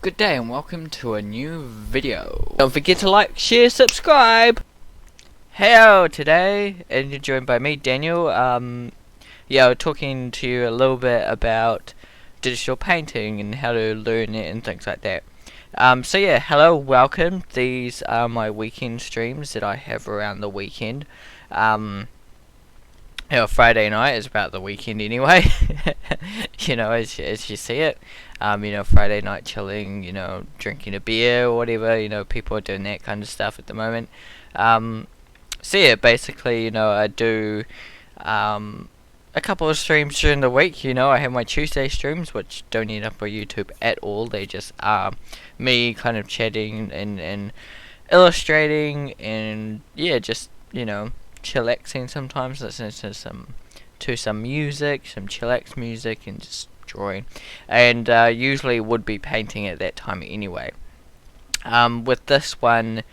good day and welcome to a new video. Don't forget to like, share, subscribe. Heya today, and you're joined by me, Daniel. Talking to you a little bit about digital painting and how to learn it and things like that. Hello, welcome. These are my weekend streams that I have around the weekend. Friday night is about the weekend anyway. As you see it. Friday night chilling, drinking a beer or whatever, people are doing that kind of stuff at the moment. Basically, I do a couple of streams during the week. I have my Tuesday streams, which don't end up on YouTube at all. They just are me kind of chatting and illustrating and, just, chillaxing sometimes, listening to some music, some chillax music, and just drawing, and usually would be painting at that time anyway. With this one,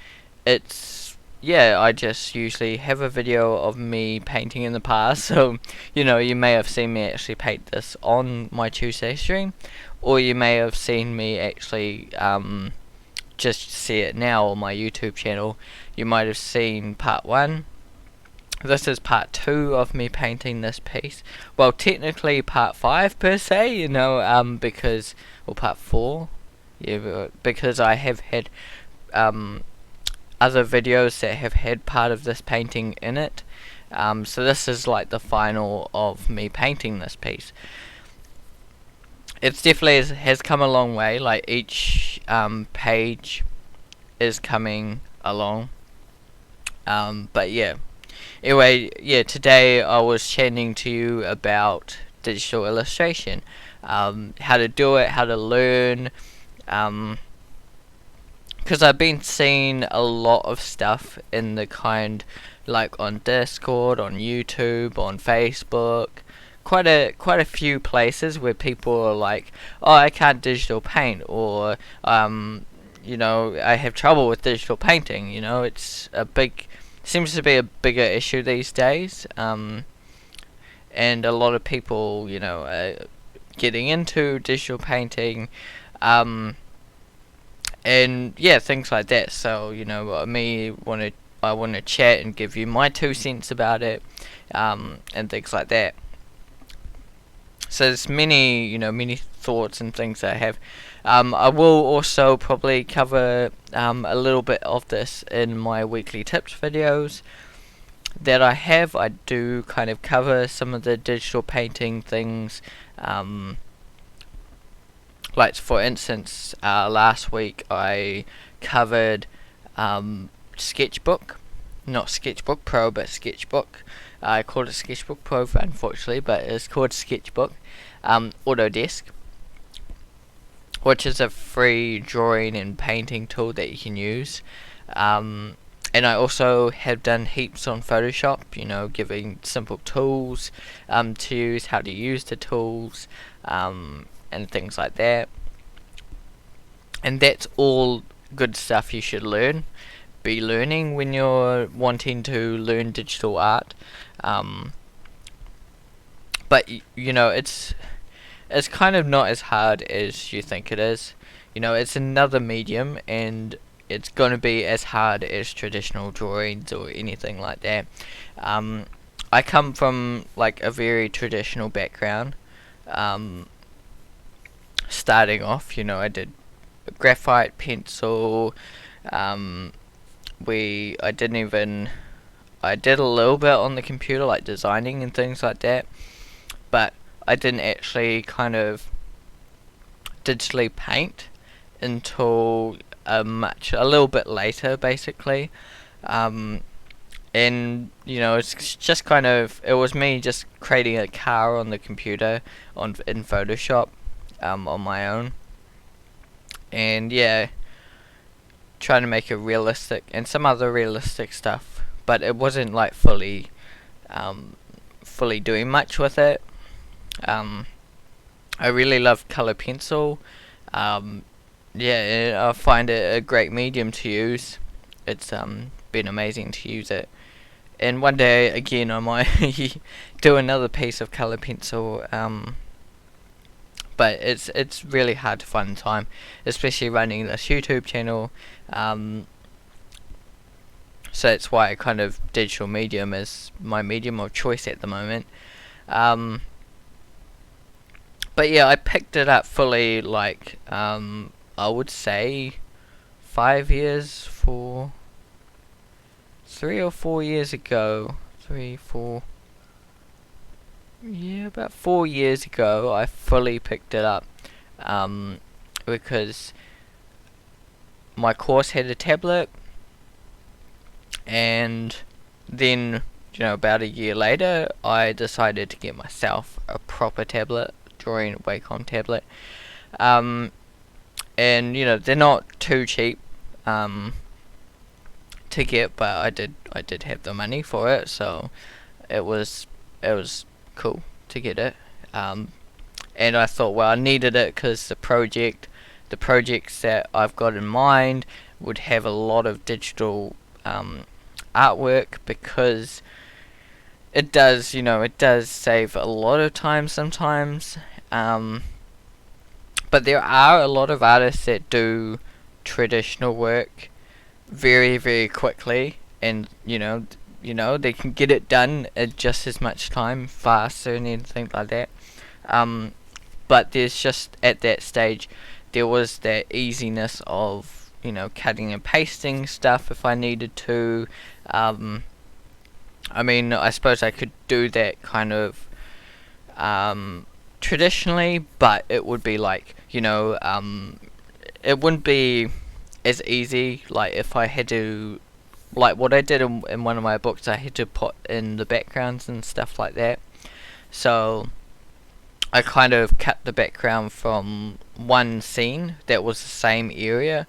I just usually have a video of me painting in the past, so you may have seen me actually paint this on my Tuesday stream, or you may have seen me actually just see it now on my YouTube channel. You might have seen part 1. This is part 2 of me painting this piece. Well, technically part 5 per se, because, or part 4, because I have had other videos that have had part of this painting in it. So this is like the final of me painting this piece. It's definitely has come a long way. Like each page is coming along. Anyway, today I was chatting to you about digital illustration, how to do it, how to learn, because I've been seeing a lot of stuff in the kind, like on Discord, on YouTube, on Facebook, quite a few places where people are like, oh, I can't digital paint, or I have trouble with digital painting. It's seems to be a bigger issue these days, and a lot of people, are getting into digital painting, and things like that. So, I want to chat and give you my 2 cents about it, and things like that. So there's many thoughts and things that I have. I will also probably cover a little bit of this in my weekly tips videos that I have. I do kind of cover some of the digital painting things. Like for instance, last week I covered Sketchbook. Not Sketchbook Pro, but Sketchbook. I called it Sketchbook Pro, unfortunately, but it's called Sketchbook. Autodesk, which is a free drawing and painting tool that you can use. And I also have done heaps on Photoshop, giving simple tools to use, how to use the tools, and things like that. And that's all good stuff you should be learning when you're wanting to learn digital art. But it's kind of not as hard as you think it is. It's another medium, and it's going to be as hard as traditional drawings or anything like that. I come from like a very traditional background. Starting off, I did graphite, pencil. I did a little bit on the computer, like designing and things like that, but I didn't actually kind of digitally paint until a little bit later, basically. It's just kind of, it was me just creating a car on the computer in Photoshop on my own, and trying to make it realistic and some other realistic stuff, but it wasn't like fully doing much with it. I really love color pencil. I find it a great medium to use. It's been amazing to use it, and one day again I might do another piece of color pencil but it's really hard to find time, especially running this YouTube channel. So that's why kind of digital medium is my medium of choice at the moment. But yeah, I picked it up fully like I would say 5 years, 3 or 4 years ago. 3, 4, yeah, about 4 years ago, I fully picked it up, because my course had a tablet, and then, about a year later, I decided to get myself a proper tablet, drawing Wacom tablet. And they're not too cheap to get, but I did have the money for it, so it was cool to get it. And I thought, well, I needed it because the projects that I've got in mind would have a lot of digital artwork, because it does save a lot of time sometimes. But there are a lot of artists that do traditional work very, very quickly, and they can get it done in just as much time, faster and anything like that. But there's just, at that stage, there was that easiness of cutting and pasting stuff if I needed to. I mean, I suppose I could do that kind of traditionally, but it would be like, it wouldn't be as easy. Like if I had to, like what I did in one of my books, I had to put in the backgrounds and stuff like that. So I kind of cut the background from one scene that was the same area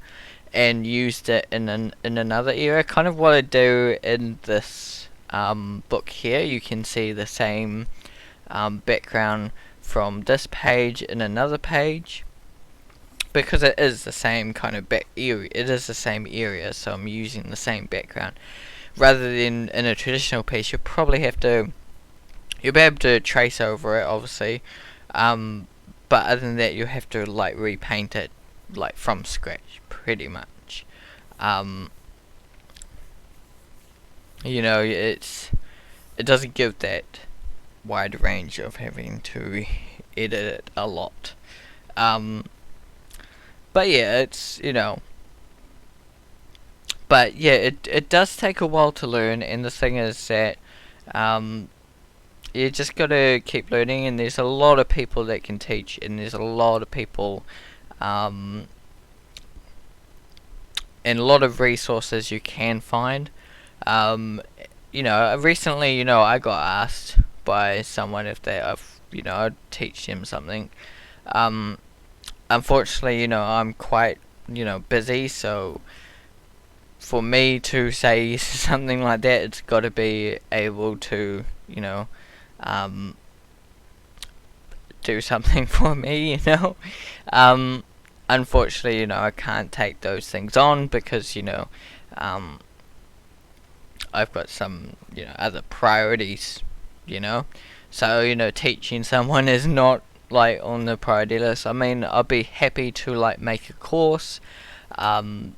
and used it in another area. Kind of what I do in this book here. You can see the same background from this page in another page, because it is the same kind of area. It is the same area, so I'm using the same background. Rather than in a traditional piece, you'll be able to trace over it, obviously, but other than that, you have to like repaint it like from scratch, pretty much. It doesn't give that wide range of having to edit it a lot. But yeah, but yeah, it does take a while to learn, and the thing is that you just gotta keep learning, and there's a lot of people that can teach, and there's a lot of people and a lot of resources you can find. Recently, I got asked by someone if I'd teach them something. Unfortunately, I'm quite, busy, so for me to say something like that, it's got to be able to, do something for me, Unfortunately, I can't take those things on because, I've got some, other priorities, So, teaching someone is not like on the priority list. I mean, I'd be happy to like make a course, and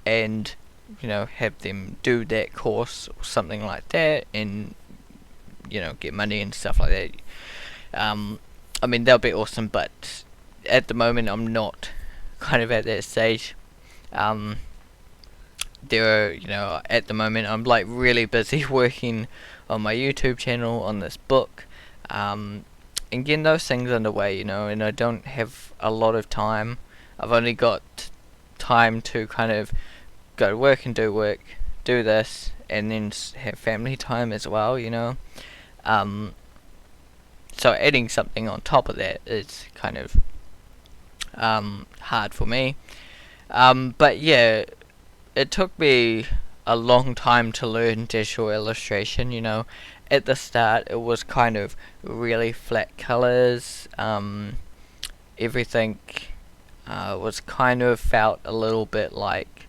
have them do that course or something like that, and get money and stuff like that. I mean, that'll be awesome, but at the moment I'm not kind of at that stage. At the moment I'm like really busy working on my YouTube channel, on this book, and getting those things underway, and I don't have a lot of time. I've only got time to kind of go to work and do work, do this, and then have family time as well, So adding something on top of that is kind of hard for me. But yeah, it took me a long time to learn digital illustration, At the start, it was kind of really flat colors. Everything was kind of felt a little bit like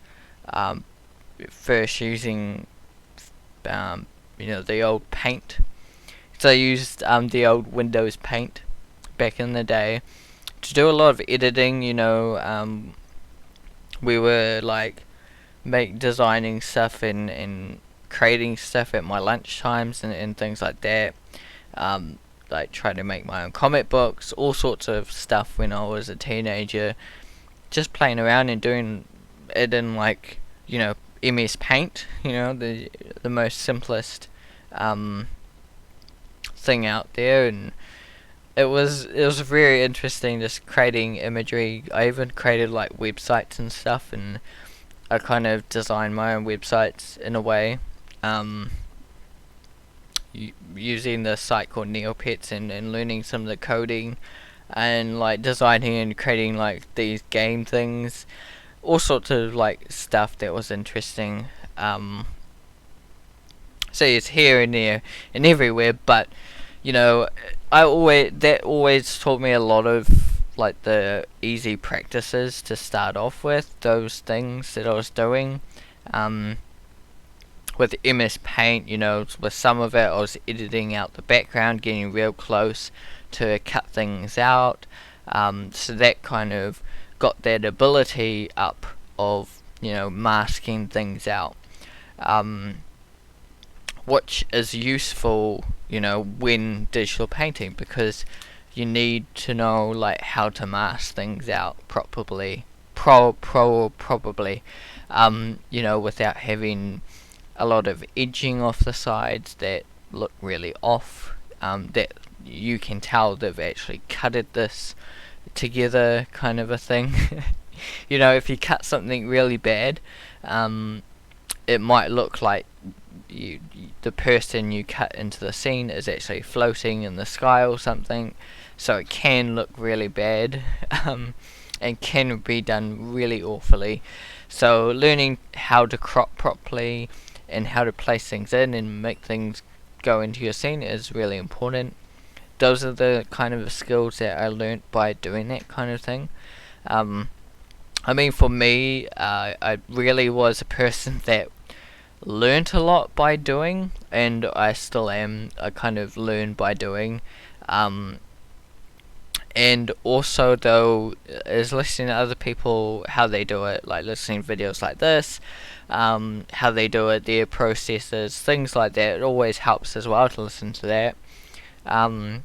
first using, the old paint. So I used the old Windows Paint back in the day to do a lot of editing. We were like designing stuff and creating stuff at my lunch times and things like that. Like trying to make my own comic books, all sorts of stuff when I was a teenager. Just playing around and doing it in like MS Paint. The most simplest thing out there, and it was very interesting just creating imagery. I even created like websites and stuff, and I kind of designed my own websites in a way, using the site called Neopets and learning some of the coding and like designing and creating like these game things, all sorts of like stuff that was interesting. So it's here and there and everywhere, but you know, that always taught me a lot of like the easy practices to start off with. Those things that I was doing, with MS Paint, with some of it I was editing out the background, getting real close to cut things out. So that kind of got that ability up of masking things out. Which is useful, when digital painting, because you need to know like how to mask things out properly, probably, without having a lot of edging off the sides that look really off. That you can tell they've actually cutted this together, kind of a thing. If you cut something really bad, it might look like the person you cut into the scene is actually floating in the sky or something, so it can look really bad, and can be done really awfully. So learning how to crop properly and how to place things in and make things go into your scene is really important. Those are the kind of skills that I learnt by doing that kind of thing. For me, I really was a person that learnt a lot by doing, and I still am. I kind of learn by doing, and also though is listening to other people how they do it, like listening to videos like this, how they do it, their processes, things like that. It always helps as well to listen to that. And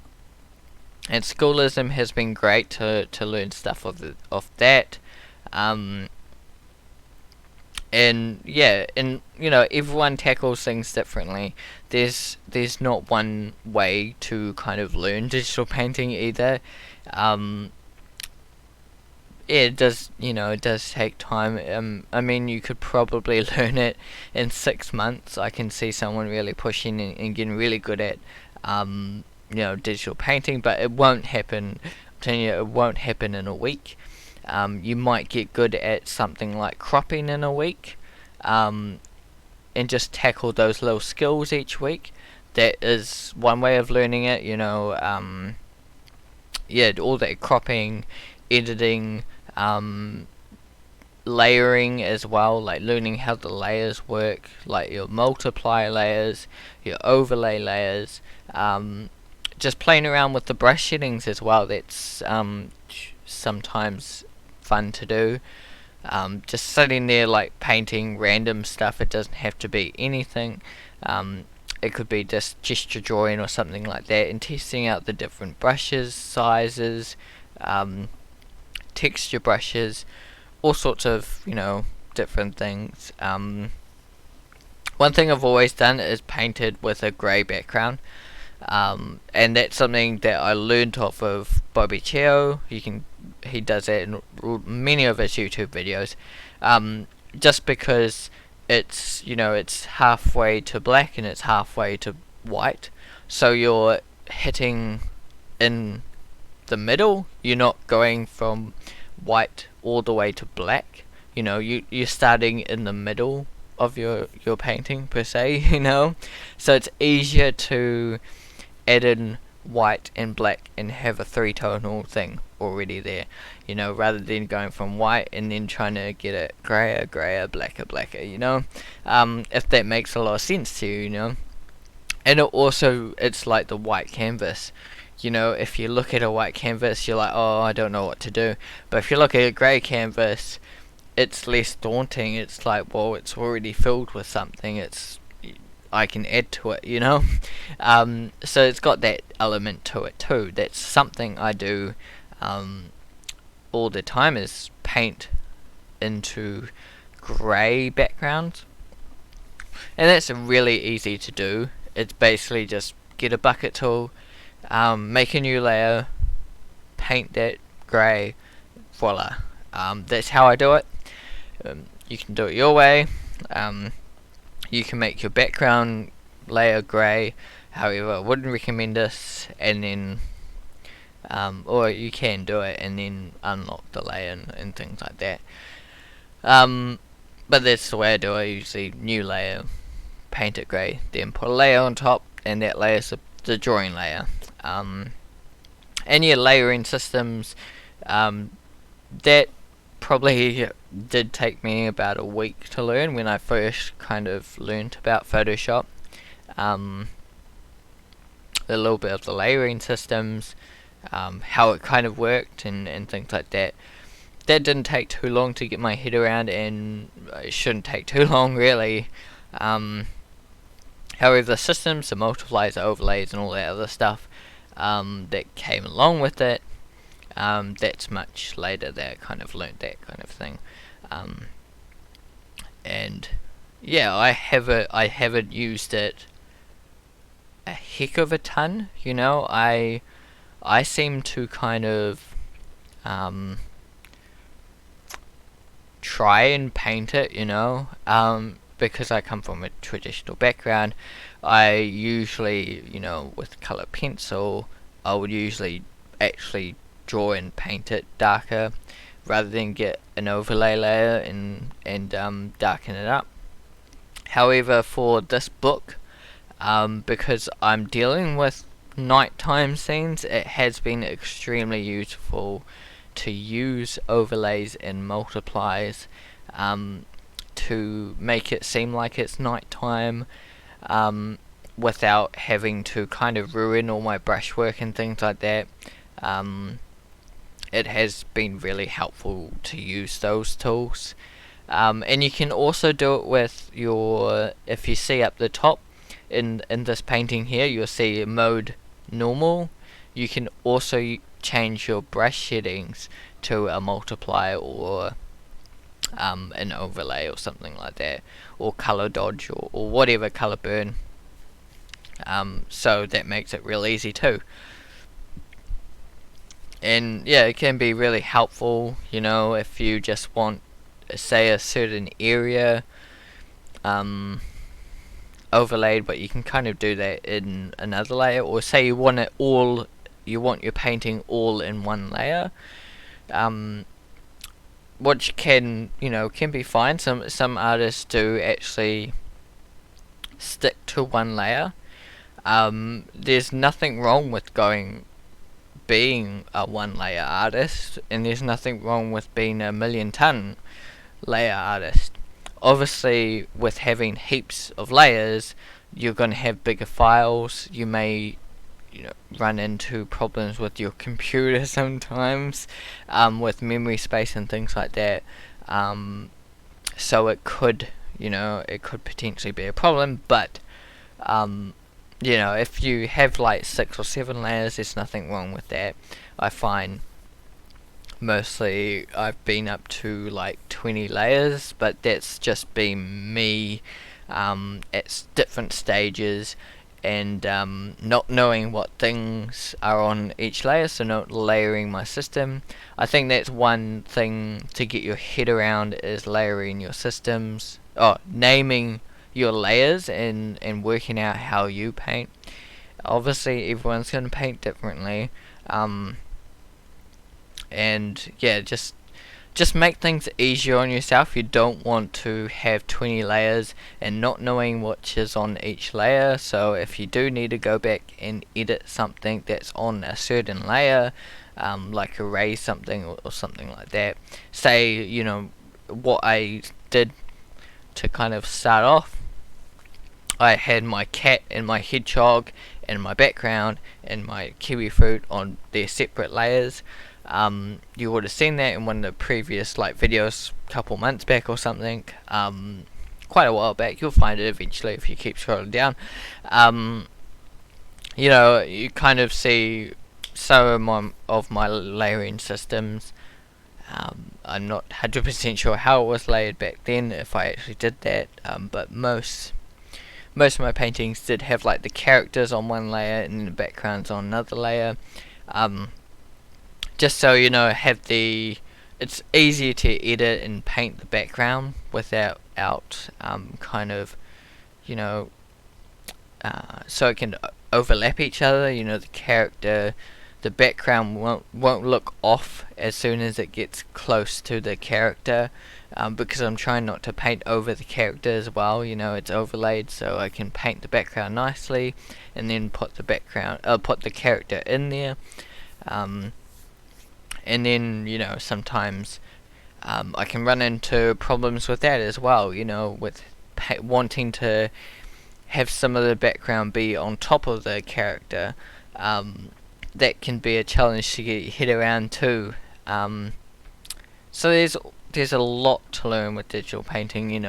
schoolism has been great to learn stuff of that. And yeah, and everyone tackles things differently. There's not one way to kind of learn digital painting either. It does take time. You could probably learn it in 6 months. I can see someone really pushing and getting really good at digital painting, but it won't happen. I'm telling you, it won't happen in a week. You might get good at something like cropping in a week, and just tackle those little skills each week. That is one way of learning it. All that cropping, editing, layering as well, like learning how the layers work, like your multiply layers, your overlay layers, just playing around with the brush settings as well. That's sometimes fun to do. Just sitting there like painting random stuff. It doesn't have to be anything. It could be just gesture drawing or something like that, and testing out the different brushes, sizes, texture brushes, all sorts of different things. One thing I've always done is painted with a grey background. And that's something that I learned off of Bobby Cheo. He does that in many of his YouTube videos. Just because it's halfway to black and it's halfway to white, so you're hitting in the middle. You're not going from white all the way to black. You're starting in the middle of your painting per se. So it's easier to add in white and black and have a three-tonal thing already there, rather than going from white and then trying to get it grayer, blacker, if that makes a lot of sense to you. And it's like the white canvas. you know, if you look at a white canvas, you're like, oh, I don't know what to do. But if you look at a grey canvas, it's less daunting. It's like, well, it's already filled with something. I can add to it, you know. So it's got that element to it too. That's something I do all the time, is paint into grey backgrounds, and that's really easy to do. It's basically just get a bucket tool, make a new layer, paint that grey, voila. That's how I do it. You can do it your way. You can make your background layer grey, however I wouldn't recommend this, and then or you can do it and then unlock the layer and things like that. But that's the way I do it. Usually new layer, paint it grey, then put a layer on top, and that layer is the drawing layer. And your layering systems, that probably did take me about a week to learn when I first kind of learned about Photoshop. A little bit of the layering systems, how it kind of worked, and things like that. That didn't take too long to get my head around, and it shouldn't take too long really. However, the systems, the multipliers, the overlays, and all that other stuff that came along with it, that's much later that I kind of learnt that kind of thing. And yeah, I haven't used it a heck of a ton, you know. I seem to kind of try and paint it, you know, because I come from a traditional background. I usually, you know, with colour pencil, I would usually actually draw and paint it darker rather than get an overlay layer and darken it up. However, for this book, because I'm dealing with nighttime scenes, it has been extremely useful to use overlays and multiplies to make it seem like it's nighttime, without having to kind of ruin all my brushwork and things like that. It has been really helpful to use those tools. And you can also do it with your, if you see up the top in this painting here, you'll see mode normal. You can also change your brush settings to a multiplier or an overlay or something like that, or color dodge, or whatever, color burn. So that makes it real easy too. And yeah, it can be really helpful, you know, if you just want, say, a certain area overlaid, but you can kind of do that in another layer, or say you want your painting all in one layer, which can be fine. Some artists do actually stick to one layer. There's nothing wrong with being a one layer artist, and there's nothing wrong with being a million ton layer artist. Obviously, with having heaps of layers, you're going to have bigger files. You may run into problems with your computer sometimes, with memory space and things like that. So it could potentially be a problem, but if you have like 6 or 7 layers, there's nothing wrong with that. I find mostly I've been up to like 20 layers, but that's just been me at different stages, and not knowing what things are on each layer, so not layering my system. I think that's one thing to get your head around, is layering your systems, naming your layers and working out how you paint. Obviously everyone's going to paint differently, and yeah, just make things easier on yourself. You don't want to have 20 layers and not knowing which is on each layer. So if you do need to go back and edit something that's on a certain layer, like erase something or something like that, say, what I did to kind of start off, I had my cat and my hedgehog, and my background and my kiwi fruit on their separate layers. You would have seen that in one of the previous like videos a couple months back or something, quite a while back. You'll find it eventually if you keep scrolling down. You kind of see some of my layering systems. I'm not 100% sure how it was layered back then, if I actually did that, but most of my paintings did have like the characters on one layer and the backgrounds on another layer. Just so it's easier to edit and paint the background without so it can overlap each other. The background won't look off as soon as it gets close to the character, because I'm trying not to paint over the character as well. It's overlaid, so I can paint the background nicely, and then put the character in there. And then sometimes I can run into problems with that as well. With wanting to have some of the background be on top of the character. That can be a challenge to get your head around too. So there's a lot to learn with digital painting,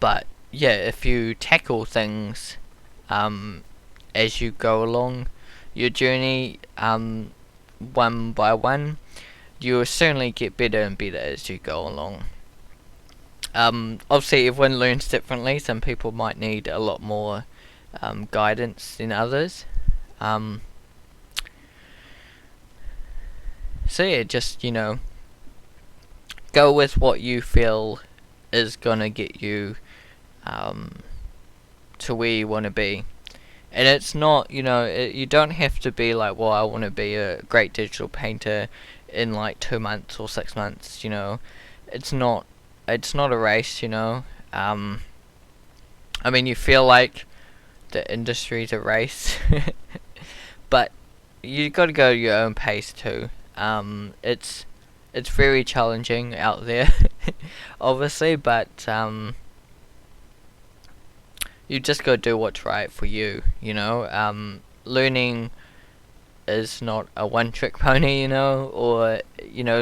but yeah, if you tackle things as you go along your journey, one by one, you will certainly get better and better as you go along. Obviously everyone learns differently. Some people might need a lot more guidance than others. So yeah, just go with what you feel is gonna get you to where you want to be. And it's not, you don't have to be like, well, I want to be a great digital painter in like 2 months or 6 months. It's not a race. You feel like the industry's a race, but you got to go at your own pace too. It's very challenging out there, obviously, but you just got to do what's right for you. Learning is not a one-trick pony, or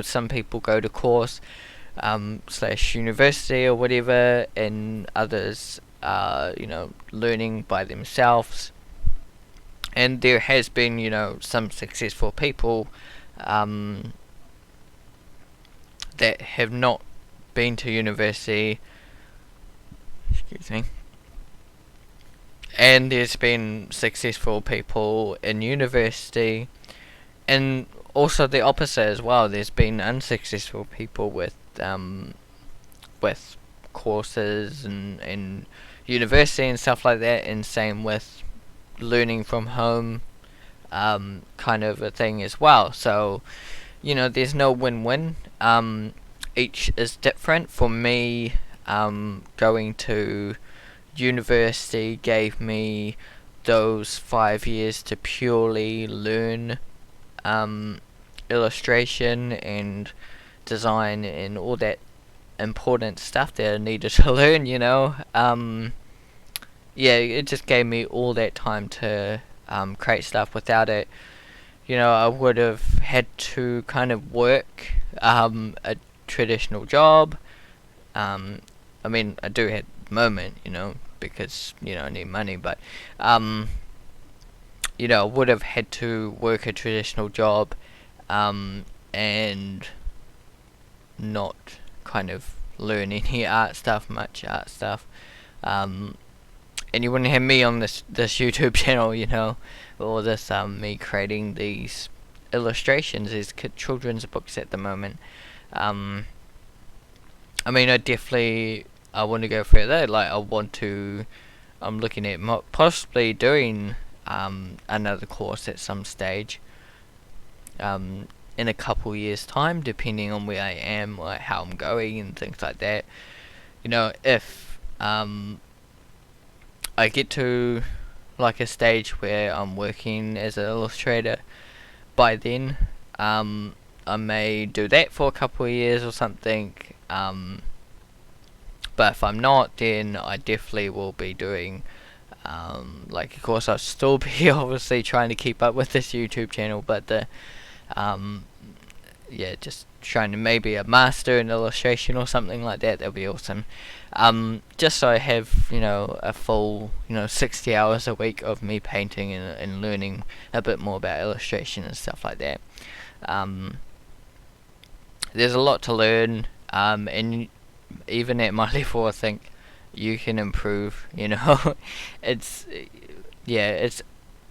some people go to course / university or whatever, and others learning by themselves. And there has been some successful people that have not been to university, excuse me, and there's been successful people in university, and also the opposite as well. There's been unsuccessful people with courses and university and stuff like that, and same with learning from home, kind of a thing as well. So there's no win-win. Each is different. For me, going to university gave me those 5 years to purely learn illustration and design and all that important stuff that I needed to learn. It just gave me all that time to create stuff. Without it, I would have had to kind of work a traditional job. I do at the moment, because I need money, but I would have had to work a traditional job, and not kind of learn any much art stuff. And you wouldn't have me on this YouTube channel, or this me creating these illustrations, these children's books at the moment. I want to go further. Like, I'm looking at possibly doing another course at some stage, in a couple years time, depending on where I am, like how I'm going and things like that. If I get to like a stage where I'm working as an illustrator, by then I may do that for a couple of years or something. But if I'm not, then I definitely will be doing Like, of course, I'll still be obviously trying to keep up with this YouTube channel, but um, yeah, just trying to maybe a master in illustration or something like that. That'll be awesome. Just so I have, a full, 60 hours a week of me painting and learning a bit more about illustration and stuff like that. There's a lot to learn, and even at my level, I think you can improve. it's yeah,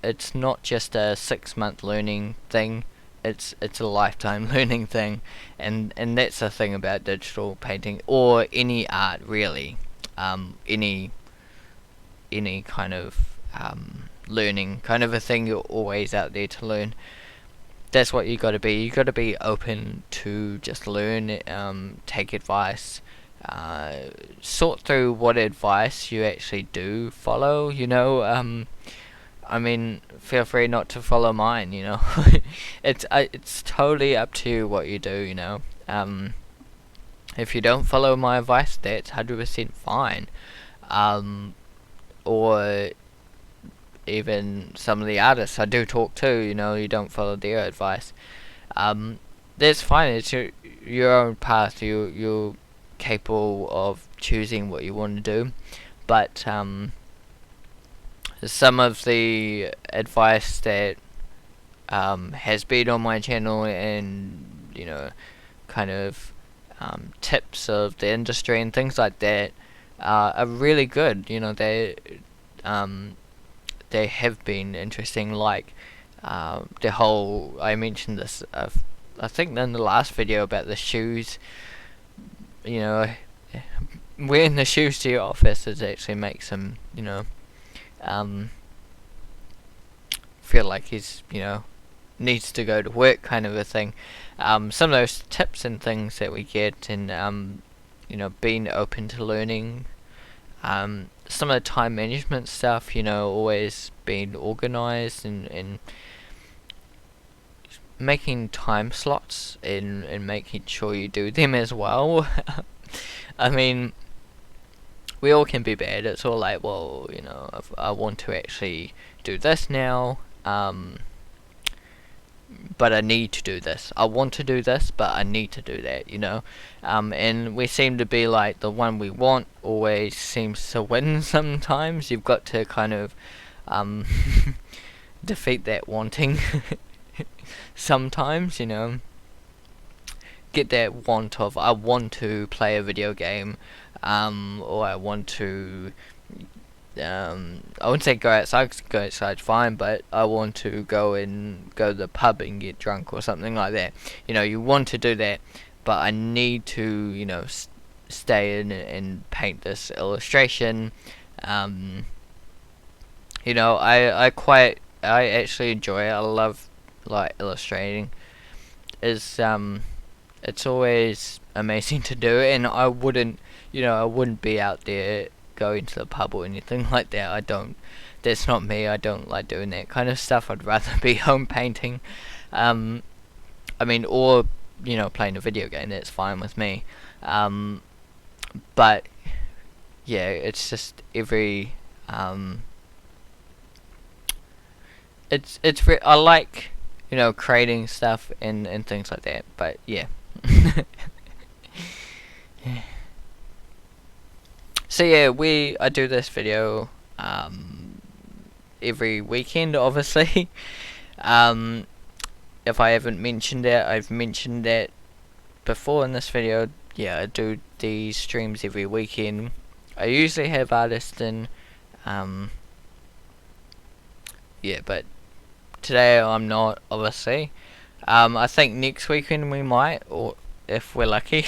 it's not just a 6-month learning thing. It's a lifetime learning thing, and that's the thing about digital painting or any art really. Any kind of learning kind of a thing, you're always out there to learn. That's what you got to be. You got to be open to just learn, take advice, sort through what advice you actually do follow. I mean, feel free not to follow mine. It's totally up to you what you do. If you don't follow my advice, that's 100% fine. Or even some of the artists I do talk to, you don't follow their advice. That's fine. It's your own path. You're capable of choosing what you want to do, but some of the advice that has been on my channel, and kind of tips of the industry and things like that are really good. They have been interesting, like the whole, I mentioned this I think in the last video about the shoes. Wearing the shoes to your office actually makes him feel like he's needs to go to work, kind of a thing. Some of those tips and things that we get, and being open to learning. Some of the time management stuff, always being organized and making time slots and making sure you do them as well. I mean, we all can be bad. It's all like, well, if I want to actually do this now, but I need to do this. I want to do this, but I need to do that, and we seem to be like, the one we want always seems to win sometimes. You've got to kind of defeat that wanting sometimes, get that want of, I want to play a video game, or I want to I wouldn't say go outside, 'cause go outside's fine, but I want to go to the pub and get drunk or something like that. You want to do that, but I need to, stay in and paint this illustration. I actually enjoy it. I love, like, illustrating. It's always amazing to do, and I wouldn't be out there going to the pub or anything like that. That's not me. I don't like doing that kind of stuff. I'd rather be home painting. Or playing a video game. That's fine with me. But yeah, it's just every I like creating stuff and things like that. But yeah. So yeah, I do this video every weekend, obviously. If I haven't mentioned it, I've mentioned that before in this video. Yeah, I do these streams every weekend. I usually have artists in. But today I'm not, obviously. I think next weekend we might, or if we're lucky.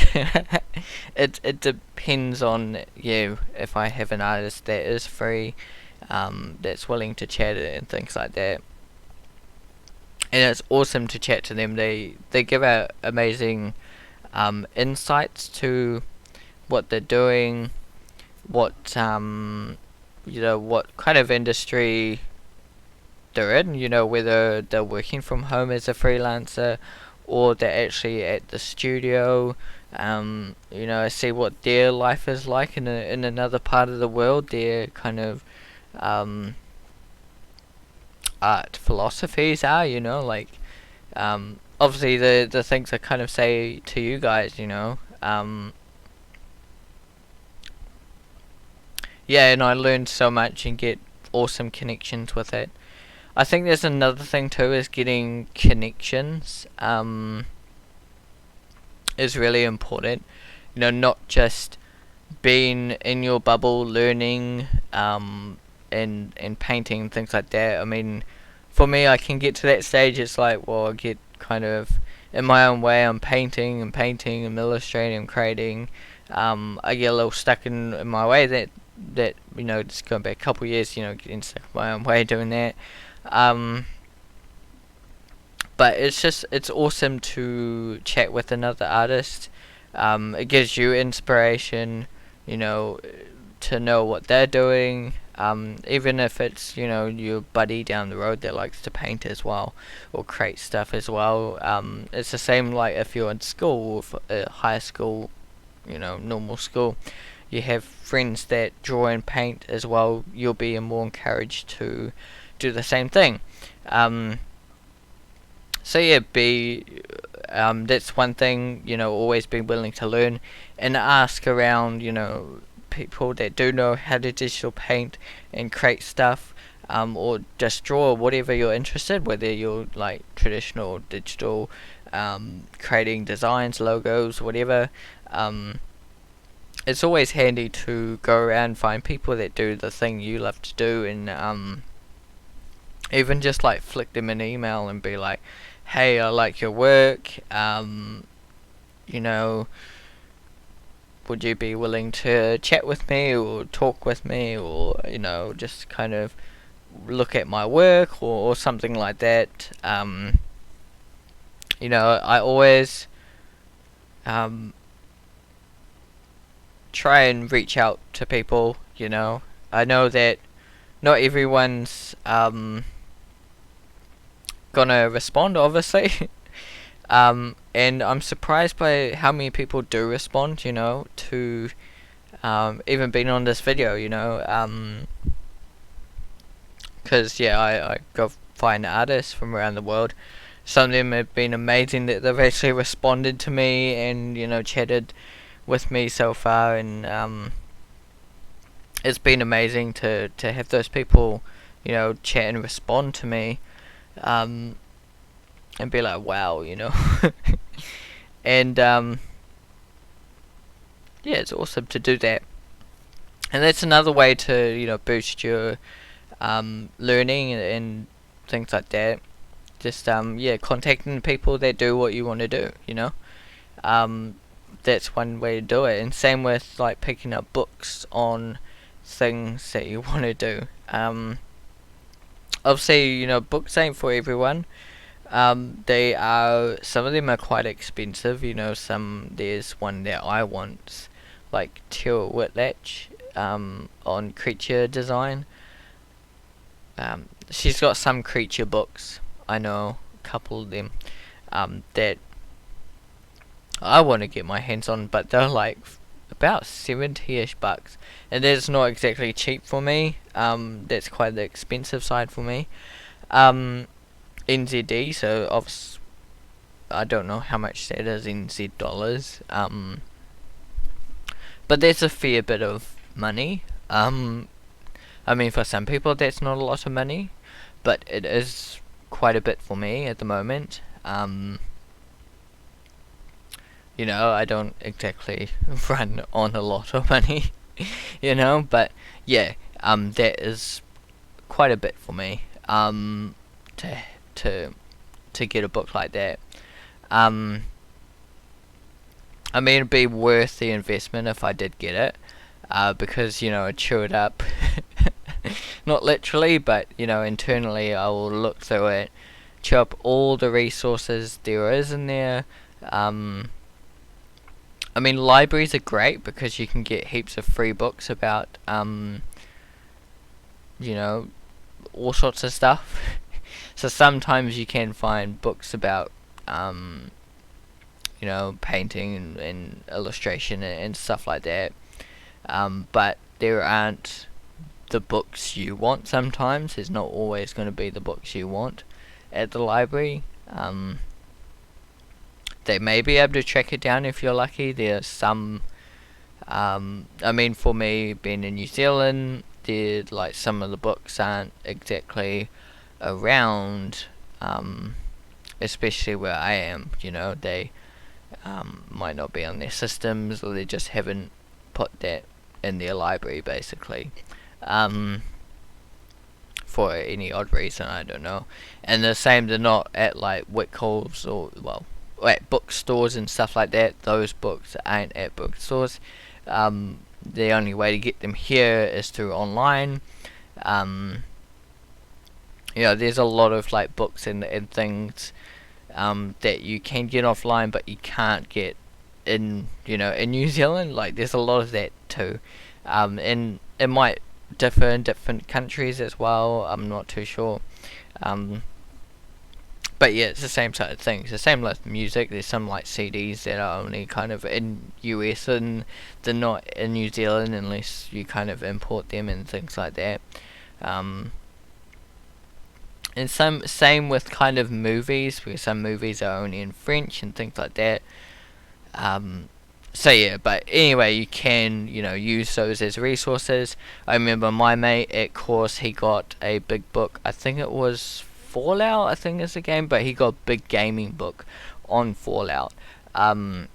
It depends on if I have an artist that is free, that's willing to chat and things like that. And it's awesome to chat to them. They give out amazing insights to what they're doing, what what kind of industry they're in, whether they're working from home as a freelancer or they're actually at the studio. I see what their life is like in another part of the world, their kind of art philosophies are, you know, like obviously the things I kind of say to you guys, you know, yeah, and I learned so much and get awesome connections with it. I think there's another thing too, is getting connections is really important. You know, not just being in your bubble learning and painting and things like that. I mean, for me, I can get to that stage. It's like, well, I get kind of in my own way. I'm painting and painting and illustrating and creating. I get a little stuck in my way. That you know, just going back a couple of years, you know, getting stuck in my own way doing that. Um, but it's awesome to chat with another artist. It gives you inspiration, you know, to know what they're doing. Even if it's, you know, your buddy down the road that likes to paint as well or create stuff as well. It's the same like if you're in school, high school, you know, normal school. You have friends that draw and paint as well. You'll be more encouraged to do the same thing. Um, so yeah, that's one thing, you know, always be willing to learn and ask around, you know, people that do know how to digital paint and create stuff, or just draw whatever you're interested, whether you're like traditional or digital, creating designs, logos, whatever. It's always handy to go around and find people that do the thing you love to do, and even just like flick them an email and be like, hey, I like your work, you know, would you be willing to chat with me or talk with me, or, you know, just kind of look at my work, or something like that. You know, I always try and reach out to people, you know. I know that not everyone's gonna respond, obviously. And I'm surprised by how many people do respond, you know, to even being on this video, you know. Because, yeah, I go find artists from around the world. Some of them have been amazing that they've actually responded to me and, you know, chatted with me so far. And it's been amazing to have those people, you know, chat and respond to me. And be like, wow, you know. And yeah, it's awesome to do that. And that's another way to, you know, boost your learning and things like that. Just yeah, contacting people that do what you want to do, you know. That's one way to do it. And same with like picking up books on things that you want to do. Obviously, you know, books ain't for everyone. They are, some of them are quite expensive, you know. There's one that I want, like Teal Whitlatch, on creature design. She's got some creature books, I know a couple of them, that I want to get my hands on, but they're like about 70-ish bucks, and that's not exactly cheap for me. That's quite the expensive side for me. NZD, so obviously I don't know how much that is in Z dollars. But there's a fair bit of money. I mean, for some people that's not a lot of money, but it is quite a bit for me at the moment. You know, I don't exactly run on a lot of money, you know, but yeah, that is quite a bit for me. To to get a book like that. I mean, it'd be worth the investment if I did get it, because, you know, I chew it up. Not literally, but, you know, internally I will look through it, chew up all the resources there is in there. I mean, libraries are great because you can get heaps of free books about, you know, all sorts of stuff. So sometimes you can find books about, you know, painting and illustration and stuff like that. But there aren't the books you want sometimes. It's not always going to be the books you want at the library. They may be able to track it down if you're lucky. There's some, I mean, for me, being in New Zealand, like some of the books aren't exactly around, especially where I am. They might not be on their systems, or they just haven't put that in their library, basically. For any odd reason, I don't know. And the same, they're not at like Wickholds or, well, at bookstores and stuff like that. Those books aren't at bookstores. The only way to get them here is through online. There's a lot of like books and things that you can get offline, but you can't get in New Zealand. Like, there's a lot of that too, and it might differ in different countries as well. I'm not too sure. But yeah, it's the same sort of thing. It's the same with music. There's some like CDs that are only kind of in US and they're not in New Zealand unless you kind of import them and things like that. And same with kind of movies, because some movies are only in French and things like that. So yeah, but anyway, you can use those as resources. I remember my mate at course, he got a big book. I think it was Fallout, I think is the game, but he got a big gaming book on Fallout. And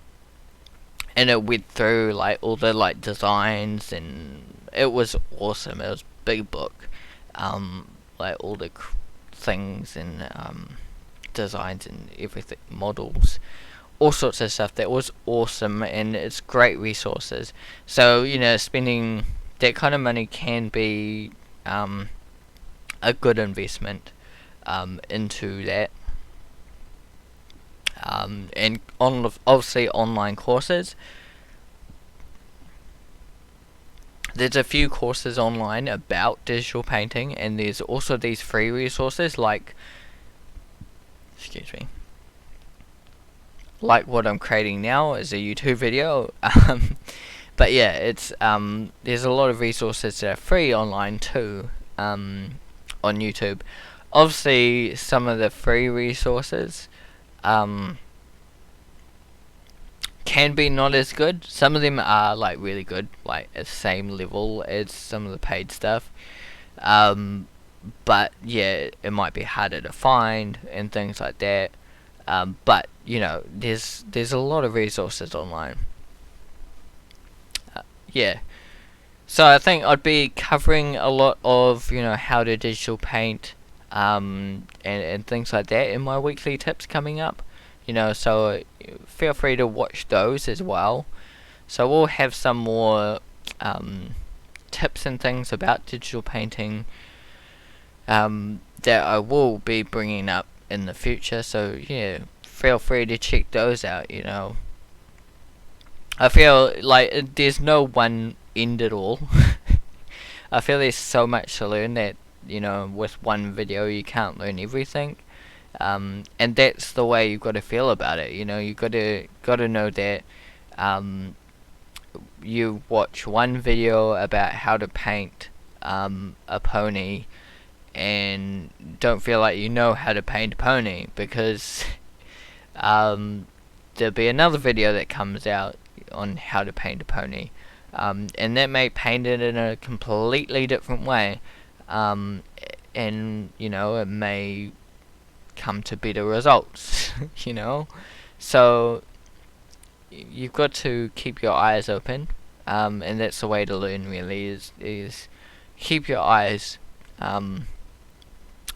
it went through like all the like designs, and it was awesome. It was a big book, like all the things and designs and everything, models, all sorts of stuff. That was awesome, and it's great resources. So spending that kind of money can be a good investment into that. And obviously online courses. There's a few courses online about digital painting, and there's also these free resources like what I'm creating now as a YouTube video. But yeah, it's there's a lot of resources that are free online too, on YouTube. Obviously, some of the free resources can be not as good. Some of them are like really good, like at the same level as some of the paid stuff. But yeah, it might be harder to find and things like that. But there's a lot of resources online. Yeah. So I think I'd be covering a lot of how to digital paint, and things like that in my weekly tips coming up. So feel free to watch those as well. So we'll have some more tips and things about digital painting that I will be bringing up in the future. So yeah, feel free to check those out. I feel like there's no one end at all. I feel there's so much to learn that with one video you can't learn everything. And that's the way you've got to feel about it. You got to know that you watch one video about how to paint a pony, and don't feel like you know how to paint a pony, because there'll be another video that comes out on how to paint a pony, and that may paint it in a completely different way, and it may come to better results. So you've got to keep your eyes open, and that's the way to learn, really, is keep your eyes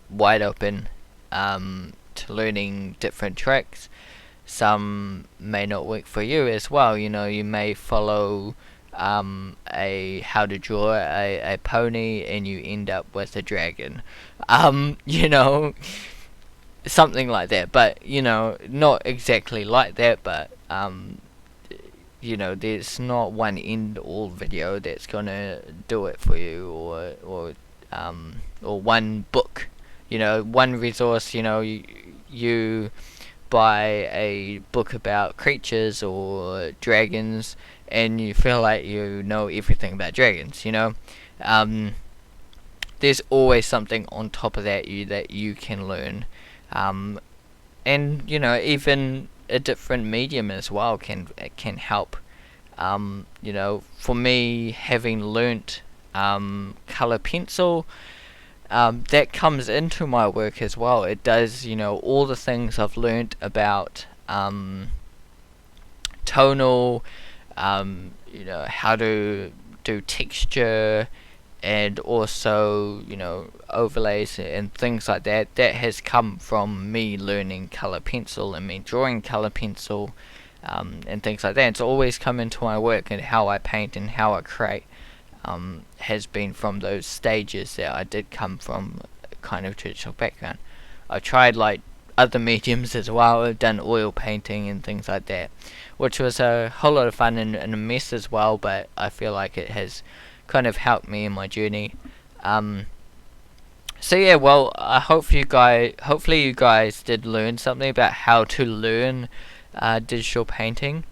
wide open to learning different tricks. Some may not work for you as well. You may follow a how to draw a pony and you end up with a dragon, something like that. But not exactly like that, but there's not one end all video that's gonna do it for you, or one book, one resource. You buy a book about creatures or dragons and you feel like you know everything about dragons. there's always something on top of that you can learn. And you know, even a different medium as well can help. You know, for me, having learnt color pencil, that comes into my work as well. It does, you know, all the things I've learnt about tonal, you know, how to do texture, and also, you know, overlays and things like that. That has come from me learning color pencil and me drawing color pencil, and things like that. It's always come into my work, and how I paint and how I create has been from those stages that I did come from a kind of traditional background. I've tried like other mediums as well. I've done oil painting and things like that, which was a whole lot of fun and a mess as well, but I feel like it has kind of helped me in my journey. So yeah, well, I hope hopefully you guys did learn something about how to learn digital painting.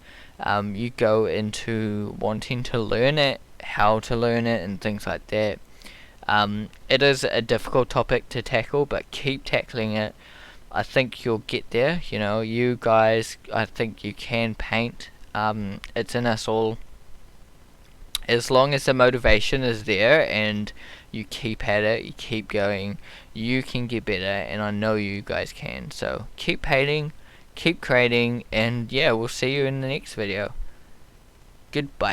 You go into wanting to learn it, how to learn it, and things like that. It is a difficult topic to tackle, but keep tackling it. I think you'll get there. You know, you guys, I think you can paint. It's in us all. As long as the motivation is there and you keep at it, you keep going, you can get better, and I know you guys can. So keep painting, keep creating, and yeah, we'll see you in the next video. Goodbye.